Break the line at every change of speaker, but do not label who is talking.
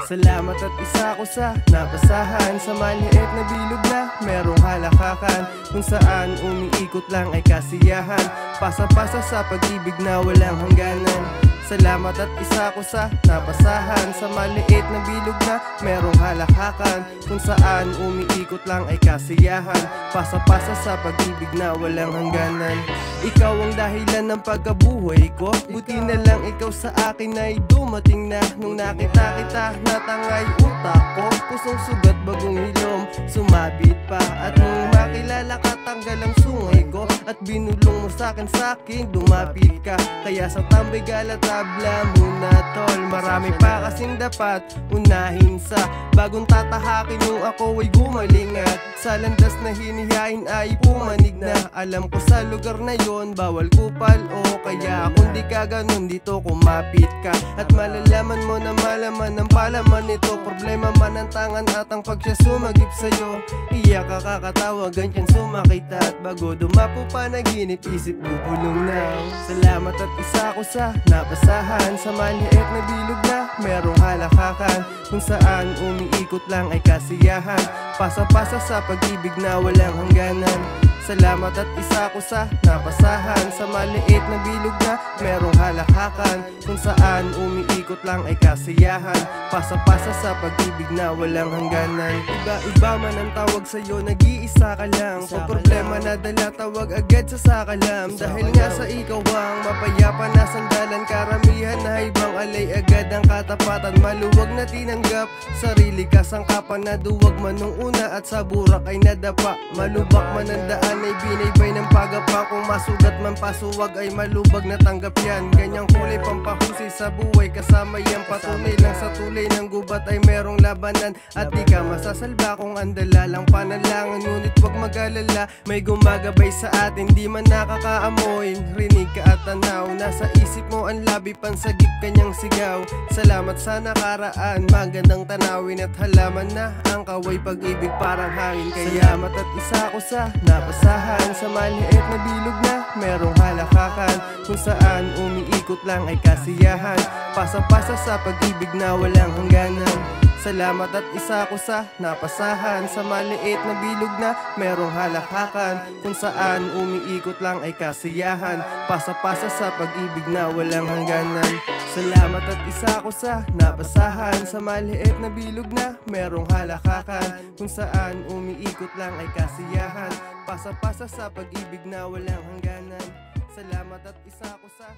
Salamat at isa ko sa nabasahan, sa maliit na bilog na merong halakakan, kung saan umiikot lang ay kasiyahan, pasa-pasa sa pag-ibig na walang hangganan. Salamat at isa ko sa nabasahan, sa maliit na bilog na merong halakakan, kung saan umiikot lang ay kasiyahan, pasa-pasa sa pag-ibig na walang hangganan. Ikaw ang dahilan ng pagkabuhay ko, buti na lang ikaw sa akin ay dumating na. Nung nakita kita, natangay utak ko, pusong sugat bagong hilom, sumabit pa. At nung makilala ka, tanggal ang sungay ko, at binulong mo sa'kin dumapit ka. Kaya sa tambay galatabla muna tol, marami pa kasing dapat unahin sa bagong tatahakin nung ako ay gumaling. At sa landas na hinihain ay pumanig na. Alam ko sa lugar na yon bawal kupal, o kaya kung di ka ganun dito kumapit ka, at malalaman mo na malaman ang palaman nito. Problema man ang tangan at ang pag siya sumagip sa'yo, iyak ka kakatawa ganyan sumakit. At bago dumapo pa naginip isip bubulong na. Salamat at isa ko sa nabasahan, sa maliit na bilog na merong halakakan, kung saan umiikot lang ay kasiyahan, pasa-pasa sa pag-ibig na walang hangganan. Salamat at isa ko sa nabasahan, sa maliit na bilog na merong halakakan, kung saan umiikot lang ay kasiyahan, pasa-pasa sa pag-ibig na walang hangganan. Iba-iba man ang tawag sa'yo, nag-iisa ka lang. Pag problema na dala, tawag agad sa sakalam. Dahil nga sa ikaw ang mapayapa na sandalan, karamihan na ibang alay agad ang katapatan. Maluwag na tinanggap, sarili kasangkapan na duwag man nung una, at sa burak ay nadapa. Malubak man ang daan ay binaybay ng pagapa, kung masugat man pasuwag ay malubag na tanggap yan. Ganyang kulay pampahusay sa buhay, kasama yan patunay lang sa tulay ng gubat ay merong labanan. At di ka masasalba kung andala lang panalangin, ngunit wag mag-alala, may gumagabay sa atin, di man nakakaamoy. Rinig ka at tanaw, nasa isip mo ang labi, pansagip kanyang sigaw. Salamat sa nakaraan, magandang tanawin, at halaman na ang kaway pag-ibig parang hangin. Kaya salamat at isa ko sa nabasahan, sa maliit na bilog na merong halakakan, kung saan umiikot lang ay kasiyahan, pasa-pasa sa pag-ibig na walang hangganan. Salamat at isa ko sa napasahan, sa maliit na bilog na merong halakakan, kung saan umiikot lang ay kasiyahan, pasa-pasa sa pag-ibig na walang hangganan. Salamat at isa ko sa nabasahan, sa maliit na bilog na merong halakakan, kung saan umiikot lang ay kasiyahan, pasa-pasa sa pag-ibig na walang hangganan. Salamat at isa ko sa